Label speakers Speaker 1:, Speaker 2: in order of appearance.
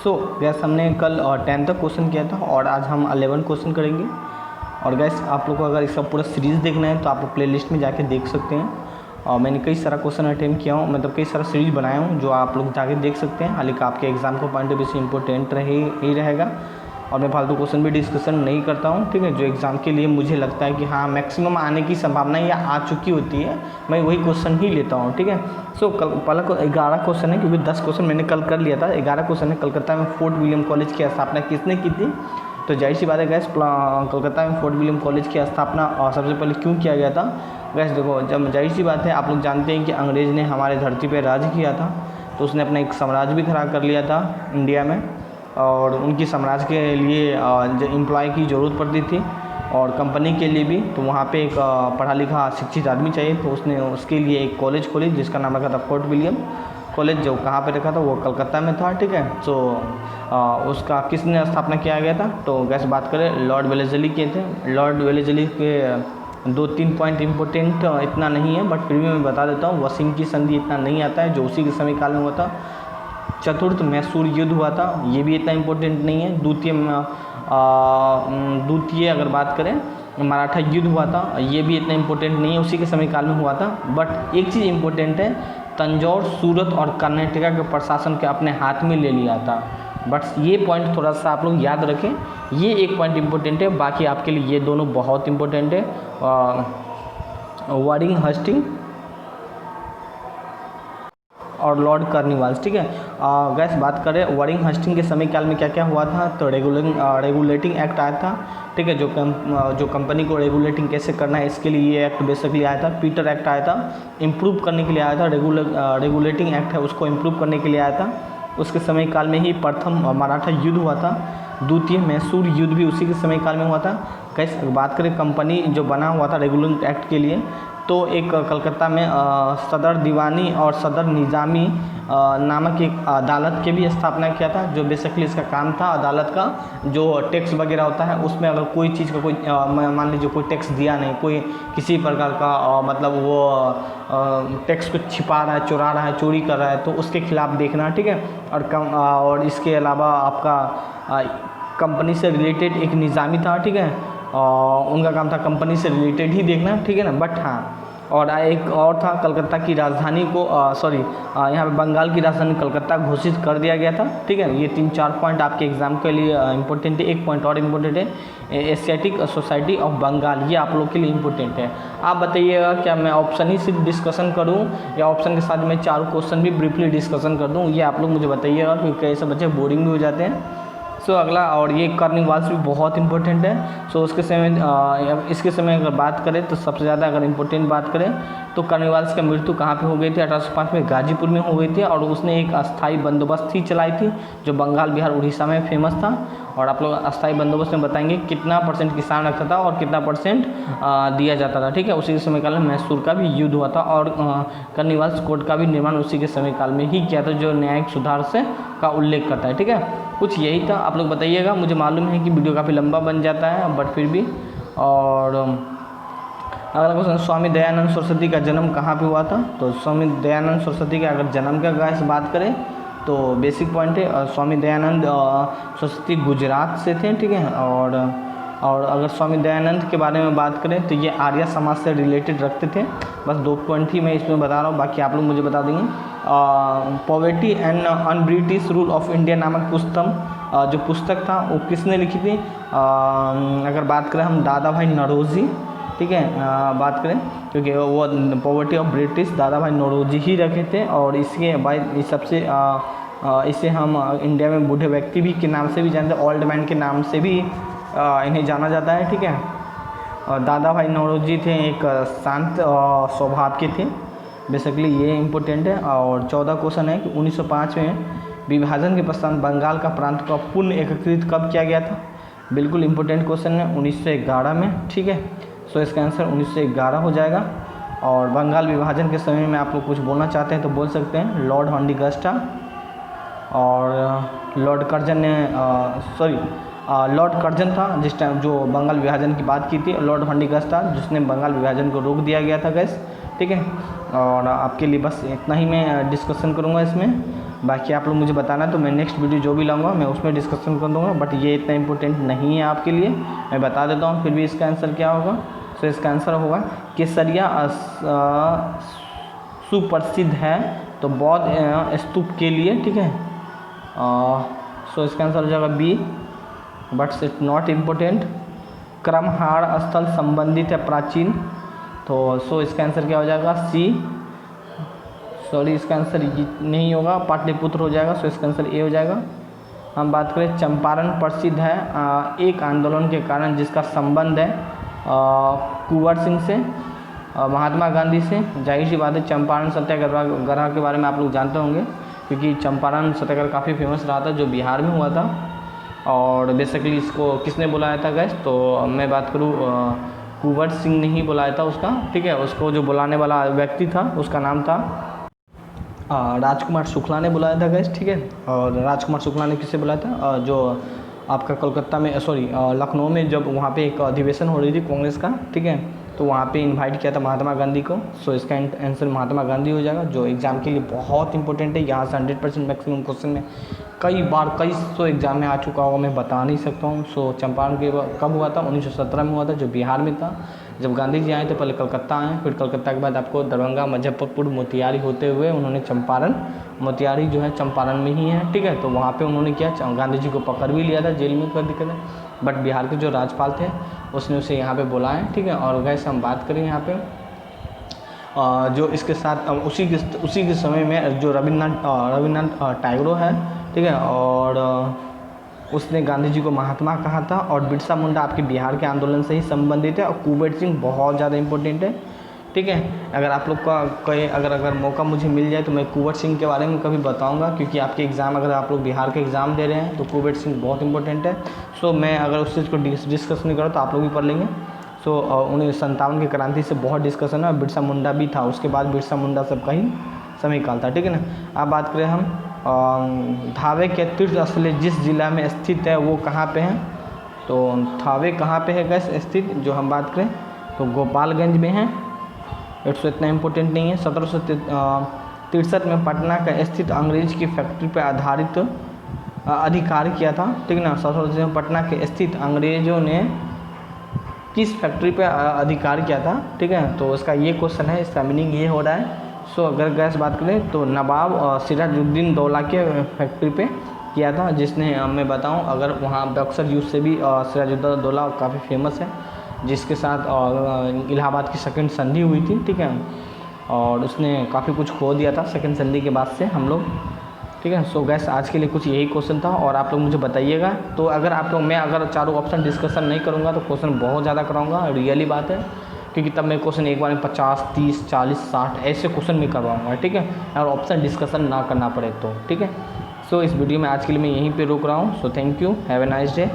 Speaker 1: सो gas हमने कल 10 तक क्वेश्चन किया था और आज हम 11 क्वेश्चन करेंगे। और गैस आप लोग को अगर इसका पूरा सीरीज़ देखना है तो आप लोग प्लेलिस्ट में जाके देख सकते हैं। और मैंने कई सारा क्वेश्चन अटेम्प्ट किया हूँ, मतलब कई सारा सीरीज़ बनाया हूँ जो आप लोग जाके देख सकते हैं। हालांकि आपके एग्ज़ाम को पॉइंट ऑफ व्यू से इंपॉर्टेंट ही रहेगा और मैं फालतू क्वेश्चन भी डिस्कशन नहीं करता हूँ, ठीक है। जो एग्ज़ाम के लिए मुझे लगता है कि हाँ मैक्सिमम आने की संभावना या आ चुकी होती है, मैं वही क्वेश्चन ही लेता हूँ, ठीक है। सो कल पहला 11 क्वेश्चन है, क्योंकि 10 क्वेश्चन मैंने कल कर लिया था। 11 क्वेश्चन है। कलकत्ता में फोर्ट विलियम कॉलेज की स्थापना किसने की थी? तो जाहिर सी बात है गैस, कलकत्ता में फोर्ट विलियम कॉलेज की स्थापना सबसे पहले क्यों किया गया था? गैस देखो, जब जाहिर सी बात है आप लोग जानते हैं कि अंग्रेज़ ने हमारे धरती पर राज किया था, तो उसने अपना एक साम्राज्य भी खड़ा कर लिया था इंडिया में। और उनकी साम्राज्य के लिए जो एम्प्लॉय की ज़रूरत पड़ती थी और कंपनी के लिए भी, तो वहाँ पे एक पढ़ा लिखा शिक्षित आदमी चाहिए। तो उसने उसके लिए एक कॉलेज खोली जिसका नाम रखा था फोर्ट विलियम कॉलेज। जो कहाँ पे रखा था? वो कलकत्ता में था, ठीक है। तो उसका किसने स्थापना किया गया था? तो गैस बात करें, लॉर्ड वेलेस्ली किए थे। लॉर्ड वेलेस्ली के 2-3 पॉइंट इंपॉर्टेंट इतना नहीं है, बट फिर भी मैं बता देता हूँ। वाशिंगटन संधि इतना नहीं आता है, जो उसी के समय काल में हुआ था। चतुर्थ मैसूर युद्ध हुआ था, ये भी इतना इम्पोर्टेंट नहीं है। द्वितीय अगर बात करें मराठा युद्ध हुआ था, ये भी इतना इम्पोर्टेंट नहीं है, उसी के समय काल में हुआ था। बट एक चीज़ इम्पोर्टेंट है, तंजौर, सूरत और कर्नाटका के प्रशासन के अपने हाथ में ले लिया था। बट ये पॉइंट थोड़ा सा आप लोग याद रखें, ये एक पॉइंट इम्पोर्टेंट है। बाकी आपके लिए ये दोनों बहुत इम्पोर्टेंट है। वारिंग हस्टिंग और लॉर्ड कार्निवाल्स, ठीक है। गैस बात करें वारिंग हस्टिंग के समय काल में क्या क्या हुआ था? तो रेगुलेटिंग एक्ट आया था, ठीक है। जो कंपनी को रेगुलेटिंग कैसे करना है, इसके लिए ये एक्ट बेसिकली आया था। पीटर एक्ट आया था, इम्प्रूव करने के लिए आया था। रेगुलेटिंग एक्ट है, उसको इम्प्रूव करने के लिए आया था। उसके समय काल में ही प्रथम मराठा युद्ध हुआ था। द्वितीय मैसूर युद्ध भी उसी के समय काल में हुआ था। कैसे बात करें कंपनी जो बना हुआ था रेगुलेटिंग एक्ट के लिए, तो एक कलकत्ता में सदर दीवानी और सदर निज़ामी नामक एक अदालत के भी स्थापना किया था। जो बेसिकली इसका काम था अदालत का, जो टैक्स वगैरह होता है उसमें अगर कोई चीज़ का कोई मान लीजिए कोई टैक्स दिया नहीं, कोई किसी प्रकार का मतलब वो टैक्स को छिपा रहा है, चुरा रहा है, चोरी कर रहा है, तो उसके खिलाफ देखना, ठीक है। और इसके अलावा आपका कंपनी से रिलेटेड एक निज़ामी था, ठीक है। उनका काम था कंपनी से रिलेटेड ही देखना, ठीक है ना। बट हाँ, और एक और था, कलकत्ता की राजधानी को यहाँ पे बंगाल की राजधानी कलकत्ता घोषित कर दिया गया था, ठीक है। ये 3-4 पॉइंट आपके एग्जाम के लिए इंपॉर्टेंट है। एक पॉइंट और इम्पोर्टेंट है, एशियाटिक सोसाइटी ऑफ बंगाल, ये आप लोग के लिए इम्पोर्टेंट है। आप बताइएगा क्या मैं ऑप्शन ही सिर्फ डिस्कशन करूँ या ऑप्शन के साथ मैं 4 क्वेश्चन भी ब्रीफली डिस्कशन कर दूँ? ये आप लोग मुझे बताइएगा, क्योंकि ऐसे बच्चे बोरिंग भी हो जाते हैं। सो अगला, और ये कार्निवाल्स भी बहुत इंपॉर्टेंट है। सो इसके समय अगर बात करें तो सबसे ज़्यादा अगर इम्पोर्टेंट बात करें तो कार्निवाल्स की मृत्यु कहाँ पे हो गई थी? 1805 में गाजीपुर में हो गई थी। और उसने एक अस्थाई बंदोबस्त ही चलाई थी जो बंगाल, बिहार, उड़ीसा में फेमस था। और आप लोग अस्थाई बंदोबस्त में बताएंगे कितना % किसान रखता था और कितना % दिया जाता था, ठीक है। उसी के समय काल में मैसूर का भी युद्ध हुआ था और कार्निवाल्स कोड का भी निर्माण उसी के समय काल में ही किया था, जो न्यायिक सुधार से का उल्लेख करता है, ठीक है। कुछ यही था, आप लोग बताइएगा। मुझे मालूम है कि वीडियो काफ़ी लंबा बन जाता है, बट फिर भी। और अगला क्वेश्चन, स्वामी दयानंद सरस्वती का जन्म कहाँ पे हुआ था? तो स्वामी दयानंद सरस्वती का अगर जन्म का गाइस बात करें तो बेसिक पॉइंट है, स्वामी दयानंद सरस्वती गुजरात से थे, ठीक है। और अगर स्वामी दयानंद के बारे में बात करें तो ये आर्य समाज से रिलेटेड रखते थे। बस 2 पॉइंट ही मैं इसमें बता रहा हूँ, बाकी आप लोग मुझे बता देंगे। Poverty and un British rule of India नामक जो पुस्तक था वो किसने लिखी थी? अगर बात करें हम दादा भाई नौरोजी, ठीक है, बात करें, क्योंकि वो पॉवर्टी ऑफ ब्रिटिश दादा भाई नौरोजी ही रखे थे। और इसके बाद सबसे इसे हम इंडिया में बूढ़े व्यक्ति भी के नाम से भी जानते हैं, ओल्ड मैन के नाम से भी इन्हें जाना जाता है, ठीक है। और दादा भाई नौरोजी थे एक शांत स्वभाव के थे, बेसिकली ये इम्पोर्टेंट है। और 14 क्वेश्चन है कि 1905 में विभाजन के पश्चात बंगाल का प्रांत का पुनः एकीकृत कब किया गया था? बिल्कुल इम्पोर्टेंट क्वेश्चन है, 1911 में, ठीक है। सो इसका आंसर 1911 हो जाएगा। और बंगाल विभाजन के समय में आप लोग कुछ बोलना चाहते हैं तो बोल सकते हैं। लॉर्ड हॉर्टिगस्टा और लॉर्ड कर्जन ने लॉर्ड कर्जन था जिस टाइम जो बंगाल विभाजन की बात की थी। लॉर्ड हॉर्टिगस था जिसने बंगाल विभाजन को रोक दिया गया था गैस, ठीक है। और आपके लिए बस इतना ही मैं डिस्कशन करूँगा इसमें। बाकी आप लोग मुझे बताना, तो मैं नेक्स्ट वीडियो जो भी लाऊंगा मैं उसमें डिस्कशन कर दूँगा, बट ये इतना इंपॉर्टेंट नहीं है आपके लिए, मैं बता देता हूँ फिर भी इसका आंसर क्या होगा। सो इसका आंसर होगा केसरिया सुप्रसिद्ध है तो बौद्ध स्तूप के लिए, ठीक है। सो इसका आंसर हो जाएगा B, but it's not important. क्रमहार स्थल संबंधित है प्राचीन, तो सो इसका आंसर क्या हो जाएगा सी, सॉरी इसका आंसर नहीं होगा, पाटलिपुत्र हो जाएगा। सो इसका आंसर ए हो जाएगा। हम बात करें चंपारण प्रसिद्ध है एक आंदोलन के कारण जिसका संबंध है कुंवर सिंह से, महात्मा गांधी से। जाहिर सी बात है चंपारण सत्याग्रह के बारे में आप लोग जानते होंगे, क्योंकि चंपारण सत्याग्रह काफ़ी फेमस रहा था जो बिहार में हुआ था। और बेसिकली इसको किसने बुलाया था गैस, तो मैं बात करूँ कुंवर सिंह ने ही बुलाया था उसका, ठीक है। उसको जो बुलाने वाला व्यक्ति था उसका नाम था राजकुमार शुक्ला ने बुलाया था गैस, ठीक है। और राजकुमार शुक्ला ने किससे बुलाया था, जो आपका कोलकाता में लखनऊ में जब वहाँ पे एक अधिवेशन हो रही थी कांग्रेस का, ठीक है, तो वहाँ पे इनवाइट किया था महात्मा गांधी को। सो इसका आंसर महात्मा गांधी हो जाएगा, जो एग्ज़ाम के लिए बहुत इंपॉर्टेंट है। यहाँ से 100% मैक्सिमम क्वेश्चन में कई सौ एग्जाम में आ चुका होगा, मैं बता नहीं सकता हूँ। सो चंपारण के कब हुआ था, 1917 में हुआ था, जो बिहार में था। जब गांधी जी आए थे पहले कलकत्ता आए, फिर कलकत्ता के बाद आपको दरभंगा, मुजफ्फरपुर, मोतिहारी होते हुए उन्होंने चंपारण, मोतिहारी जो है चंपारण में ही है, ठीक है। तो वहाँ पे उन्होंने किया, गांधी जी को पकड़ भी लिया था, जेल में कोई दिक्कत है, बट बिहार के जो राज्यपाल थे उसने उसे यहाँ पे बुलाया, ठीक है। और गैस हम बात करें यहाँ पे जो इसके साथ उसी के समय में जो रविन्द्रनाथ टैगोर है, ठीक है, और उसने गांधी जी को महात्मा कहा था। और बिरसा मुंडा आपके बिहार के आंदोलन से ही संबंधित है। और कुंवर सिंह बहुत ज़्यादा इंपॉर्टेंट है, ठीक है। अगर आप लोग का कोई अगर मौका मुझे मिल जाए तो मैं कुंवर सिंह के बारे में कभी बताऊंगा, क्योंकि आपके एग्ज़ाम, अगर आप लोग बिहार के एग्ज़ाम दे रहे हैं तो कुंवर सिंह बहुत इंपॉर्टेंट है। सो मैं अगर उस चीज़ को डिस्कस नहीं करूँ तो आप लोग भी पढ़ लेंगे। सो 1957 की क्रांति से बहुत डिस्कशन है। बिरसा मुंडा भी था, उसके बाद बिरसा मुंडा सबका ही समय काल था, ठीक है ना। अब बात करें हम थावे के तीर्थ स्थल जिस जिला में स्थित है वो कहाँ पे है, तो थावे कहाँ पे है गैस स्थित, जो हम बात करें तो गोपालगंज में है। इतना इम्पोर्टेंट नहीं है। 1763 में पटना का स्थित अंग्रेज की फैक्ट्री पर आधारित अधिकार किया था, ठीक है ना। 1763 में पटना के स्थित अंग्रेजों ने किस फैक्ट्री पे अधिकार किया था, ठीक है। तो उसका ये क्वेश्चन है, इसका मीनिंग ये हो रहा है। सो अगर गैस बात करें तो नवाब सिराजुद्दीन दौला के फैक्ट्री पे किया था, जिसने मैं बताऊं अगर वहाँ बक्सर यूथ से भी सिराजुद्दौला दौला काफ़ी फेमस है, जिसके साथ इलाहाबाद की सेकंड संधि हुई थी, ठीक है। और उसने काफ़ी कुछ खो दिया था सेकंड संधि के बाद से हम लोग, ठीक है। सो गैस आज के लिए कुछ यही क्वेश्चन था, और आप लोग मुझे बताइएगा। तो अगर आप लोग, मैं अगर चारों ऑप्शन डिस्कशन नहीं करूँगा तो क्वेश्चन बहुत ज़्यादा कराऊँगा, रियली बात है, क्योंकि तब मैं क्वेश्चन एक बार में 50, 30, 40, 60 ऐसे क्वेश्चन में करवाऊँगा, ठीक है, और ऑप्शन डिस्कशन ना करना पड़े तो, ठीक है। सो इस वीडियो में आज के लिए मैं यहीं पे रोक रहा हूँ। So thank you, have a nice day.